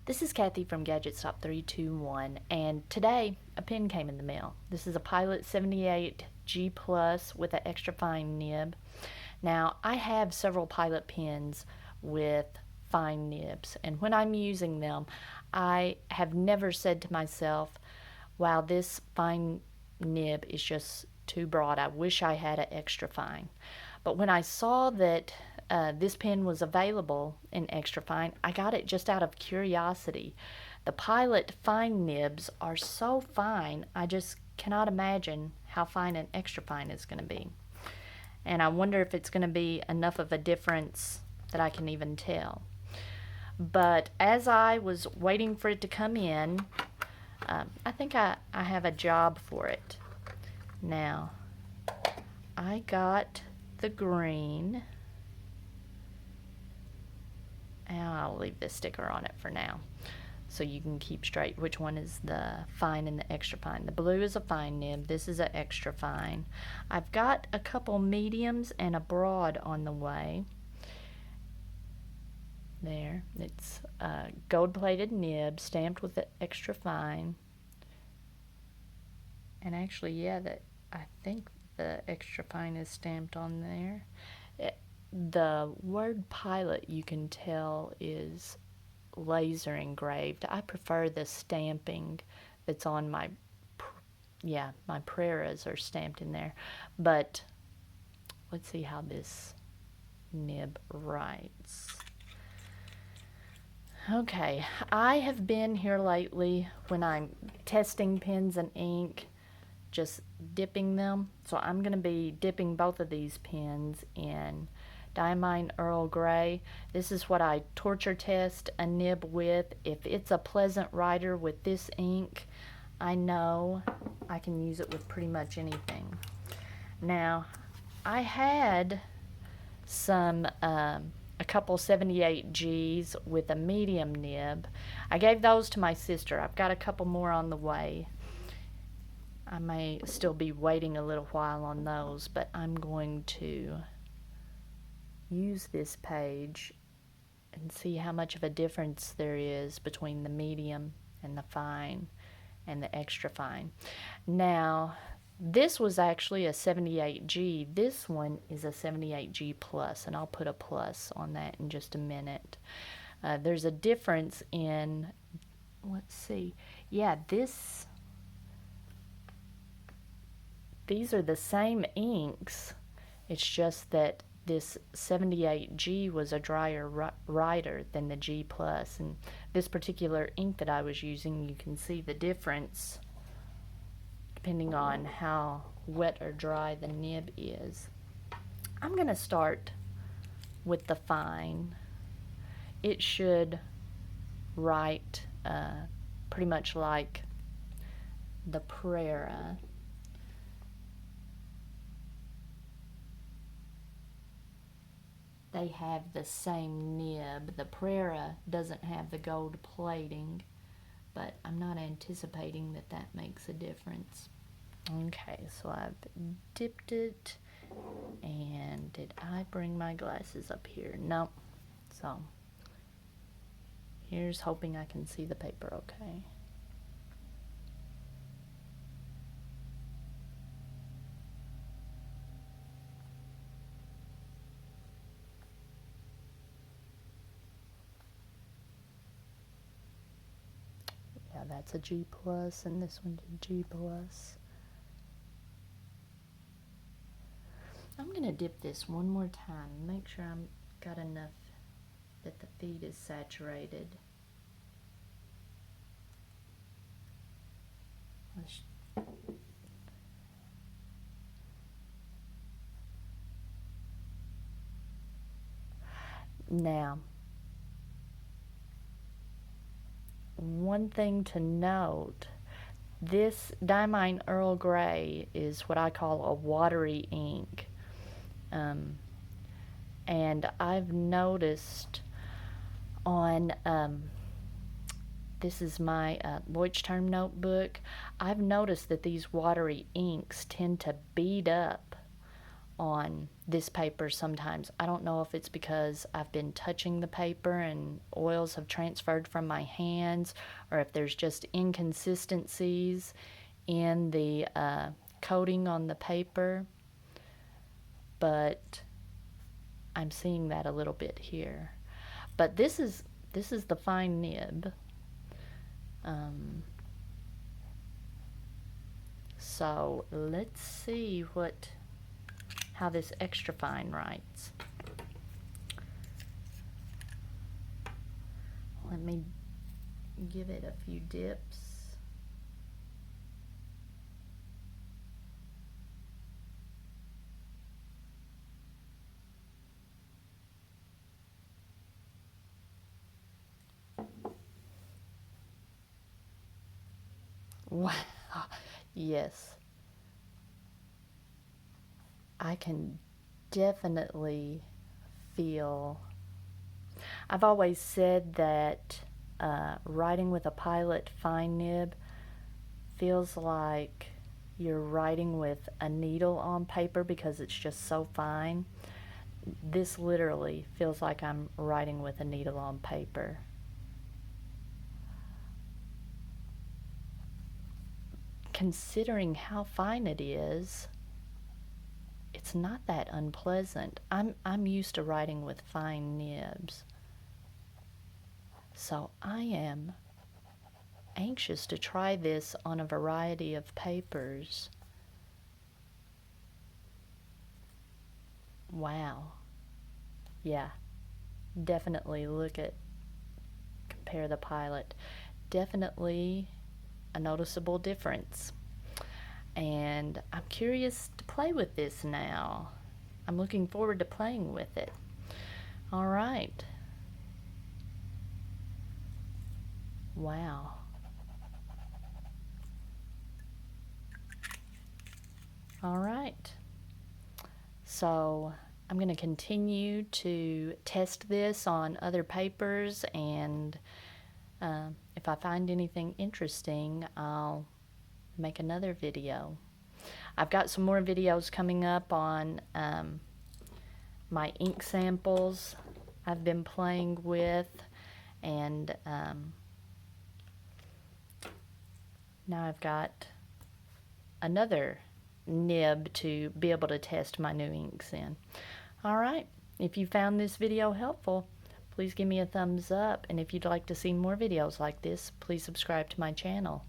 This is Kathy from Gadget Stop 321, and today a pen came in the mail. This is a Pilot 78G Plus with an extra fine nib. Now, I have several Pilot pens with fine nibs, and when I'm using them, I have never said to myself, wow, this fine nib is just too broad. I wish I had an extra fine. But when I saw that this pen was available in extra fine, I got it just out of curiosity. The Pilot fine nibs are so fine, I just cannot imagine how fine an extra fine is going to be. And I wonder if it's going to be enough of a difference that I can even tell. But as I was waiting for it to come in, I think I have a job for it. Now, I got the green. And I'll leave this sticker on it for now so you can keep straight which one is the fine and the extra fine. The blue is a fine nib. This is an extra fine. I've got a couple mediums and a broad on the way. There. It's a gold-plated nib stamped with the extra fine. And actually, yeah, I think the extra fine is stamped on there. The word Pilot, you can tell, is laser engraved. I prefer the stamping that's on my Preras are stamped in there. But let's see how this nib writes. Okay, I have been here lately when I'm testing pens and ink, just dipping them. So I'm going to be dipping both of these pens in Diamine Earl Grey. This is what I torture test a nib with. If it's a pleasant writer with this ink, I know I can use it with pretty much anything. Now, I had a couple 78Gs with a medium nib. I gave those to my sister. I've got a couple more on the way. I may still be waiting a little while on those, but I'm going to use this page and see how much of a difference there is between the medium and the fine and the extra fine. Now, this was actually a 78G. This one is a 78G plus, and I'll put a plus on that in just a minute. There's a difference in, let's see, yeah, these are the same inks. It's just that this 78G was a drier writer than the G plus, and this particular ink that I was using, you can see the difference depending on how wet or dry the nib is. I'm going to start with the fine. It should write pretty much like the Prera. They have the same nib. The Prera doesn't have the gold plating, but I'm not anticipating that that makes a difference. Okay, so I've dipped it, and did I bring my glasses up here? No. So here's hoping I can see the paper okay. Yeah, that's a G plus, and this one's a G plus. I'm going to dip this one more time and make sure I've got enough that the feed is saturated. Now, one thing to note, this Diamine Earl Grey is what I call a watery ink. And I've noticed on, this is my Leuchtturm notebook, I've noticed that these watery inks tend to bead up on this paper sometimes. I don't know if it's because I've been touching the paper and oils have transferred from my hands, or if there's just inconsistencies in the coating on the paper, but I'm seeing that a little bit here. But this is the fine nib. So let's see how this extra fine writes. Let me give it a few dips. Wow, yes. I can definitely feel. I've always said that writing with a Pilot fine nib feels like you're writing with a needle on paper because it's just so fine. This literally feels like I'm writing with a needle on paper. Considering how fine it is, it's not that unpleasant. I'm used to writing with fine nibs. So I am anxious to try this on a variety of papers. Wow. Yeah, definitely compare the Pilot. Definitely a noticeable difference. And I'm curious to play with this now. I'm looking forward to playing with it. All right. Wow. All right. So I'm going to continue to test this on other papers, and if I find anything interesting, I'll make another video. I've got some more videos coming up on my ink samples I've been playing with, and now I've got another nib to be able to test my new inks in. Alright, if you found this video helpful, please give me a thumbs up, and if you'd like to see more videos like this, please subscribe to my channel.